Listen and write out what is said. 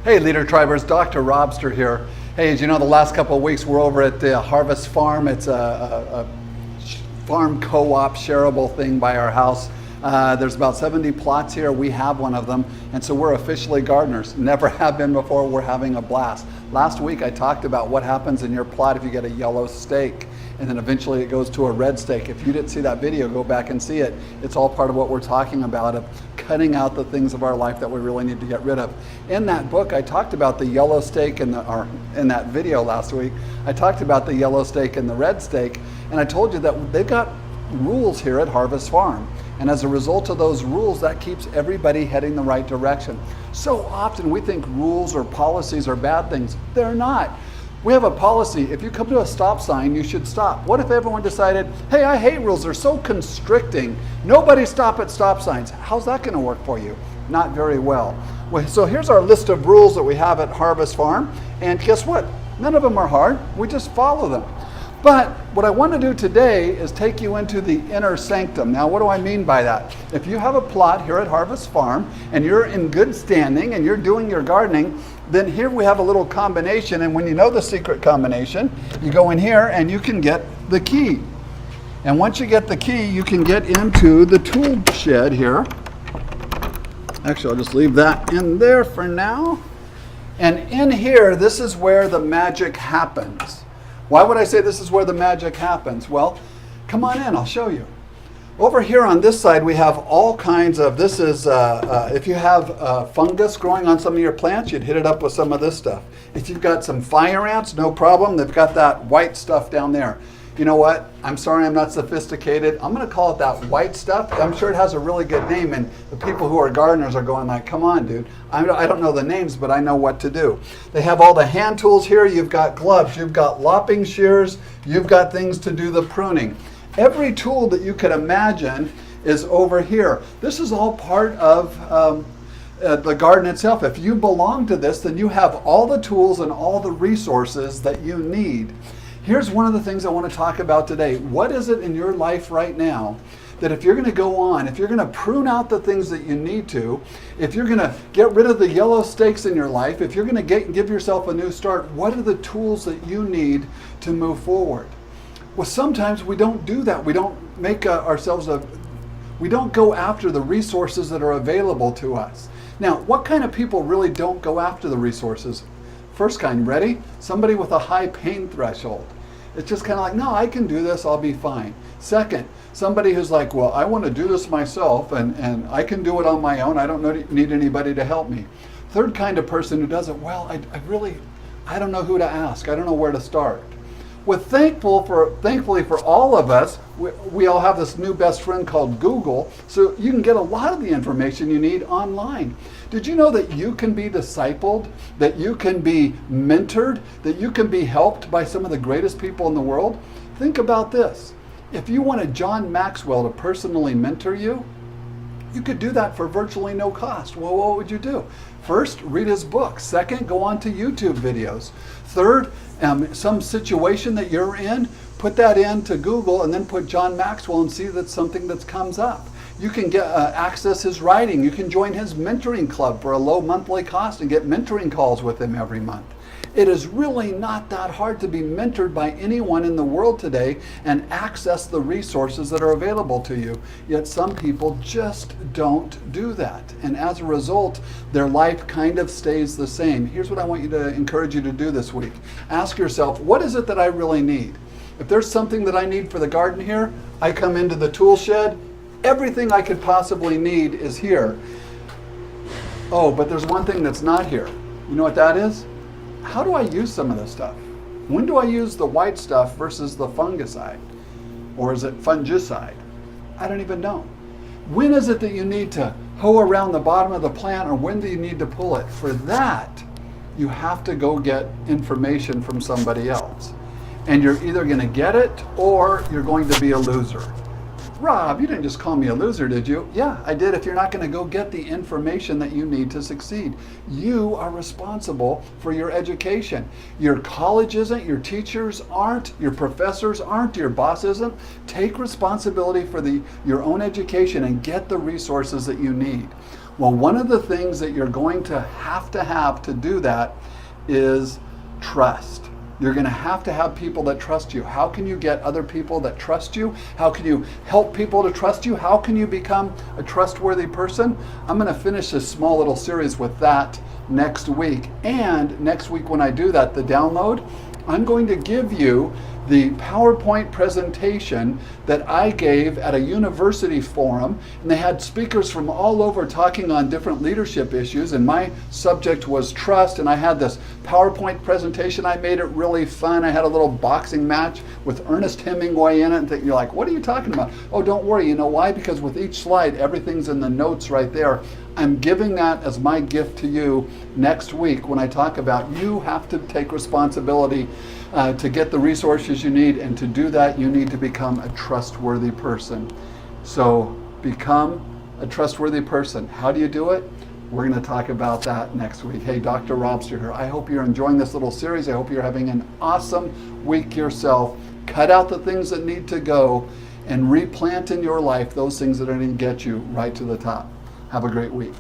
Hey Leader Tribers, Dr. Robster here. Hey, as you know, the last couple of weeks we're over at the Harvest Farm. It's a farm co-op shareable thing by our house. There's about 70 plots here. We have one of them, and so we're officially gardeners. Never have been before. We're having a blast. Last week I talked about what happens in your plot if you get a yellow stake, and then eventually it goes to a red stake. If you didn't see that video, go back and see it. It's all part of what we're talking about, of cutting out the things of our life that we really need to get rid of. In that book, I talked about the yellow stake, in that video last week, I talked about the yellow stake and the red stake, and I told you that they've got rules here at Harvest Farm. And as a result of those rules, that keeps everybody heading the right direction. So often we think rules or policies are bad things. They're not. We have a policy, if you come to a stop sign, you should stop. What if everyone decided, hey, I hate rules, they're so constricting. Nobody stop at stop signs. How's that gonna work for you? Not very well. So here's our list of rules that we have at Harvest Farm. And guess what? None of them are hard. We just follow them. But what I want to do today is take you into the inner sanctum. Now, what do I mean by that? If you have a plot here at Harvest Farm and you're in good standing and you're doing your gardening, then here we have a little combination. And when you know the secret combination, you go in here and you can get the key. And once you get the key, you can get into the tool shed here. Actually, I'll just leave that in there for now. And in here, this is where the magic happens. Why would I say this is where the magic happens? Well, come on in, I'll show you. Over here on this side, we have all kinds of, this is, if you have fungus growing on some of your plants, you'd hit it up with some of this stuff. If you've got some fire ants, no problem, they've got that white stuff down there. You know what? I'm sorry I'm not sophisticated. I'm going to call it that white stuff. I'm sure it has a really good name, and the people who are gardeners are going like, come on, dude. I don't know the names, but I know what to do. They have all the hand tools here. You've got gloves. You've got lopping shears. You've got things to do the pruning. Every tool that you could imagine is over here. This is all part of the garden itself. If you belong to this, then you have all the tools and all the resources that you need. Here's one of the things I want to talk about today. What is it in your life right now that if you're going to go on, if you're going to prune out the things that you need to, if you're going to get rid of the yellow stakes in your life, if you're going to give yourself a new start, what are the tools that you need to move forward? Well, sometimes we don't do that. We don't make we don't go after the resources that are available to us. Now, what kind of people really don't go after the resources? First kind, ready? Somebody with a high pain threshold. It's just kind of like, no, I can do this, I'll be fine. Second, somebody who's like, well, I want to do this myself and I can do it on my own. I don't need anybody to help me. Third kind of person who does it, well, I don't know who to ask. I don't know where to start. Well, thankfully for all of us, we all have this new best friend called Google, so you can get a lot of the information you need online. Did you know that you can be discipled, that you can be mentored, that you can be helped by some of the greatest people in the world? Think about this. If you wanted John Maxwell to personally mentor you, you could do that for virtually no cost. Well, what would you do? First, read his book. Second, go on to YouTube videos. Third, some situation that you're in, put that into Google and then put John Maxwell and see that's something that comes up. You can get access his writing. You can join his mentoring club for a low monthly cost and get mentoring calls with him every month. It is really not that hard to be mentored by anyone in the world today and access the resources that are available to you. Yet some people just don't do that. And as a result, their life kind of stays the same. Here's what I want you to encourage you to do this week. Ask yourself, what is it that I really need? If there's something that I need for the garden here, I come into the tool shed. Everything I could possibly need is here. Oh, but there's one thing that's not here. You know what that is? How do I use some of this stuff? When do I use the white stuff versus the fungicide? Or is it fungicide? I don't even know. When is it that you need to hoe around the bottom of the plant, or when do you need to pull it? For that, you have to go get information from somebody else. And you're either going to get it or you're going to be a loser. Rob, you didn't just call me a loser, did you? Yeah, I did. If you're not going to go get the information that you need to succeed, you are responsible for your education. Your college isn't, your teachers aren't, your professors aren't, your boss isn't. Take responsibility for your own education and get the resources that you need. Well, one of the things that you're going to have to do that is trust. You're going to have people that trust you. How can you get other people that trust you? How can you help people to trust you? How can you become a trustworthy person? I'm going to finish this small little series with that next week. And next week when I do that, the download, I'm going to give you the PowerPoint presentation that I gave at a university forum, and they had speakers from all over talking on different leadership issues, and my subject was trust, and I had this PowerPoint presentation. I made it really fun. I had a little boxing match with Ernest Hemingway in it, and you're like, what are you talking about? Oh, don't worry. You know why? Because with each slide, everything's in the notes right there. I'm giving that as my gift to you next week when I talk about you have to take responsibility to get the resources you need, and to do that you need to become a trustworthy person. So become a trustworthy person. How do you do it? We're going to talk about that next week. Hey, Dr. Robster here. I hope you're enjoying this little series. I hope you're having an awesome week yourself. Cut out the things that need to go and replant in your life those things that are going to get you right to the top. Have a great week.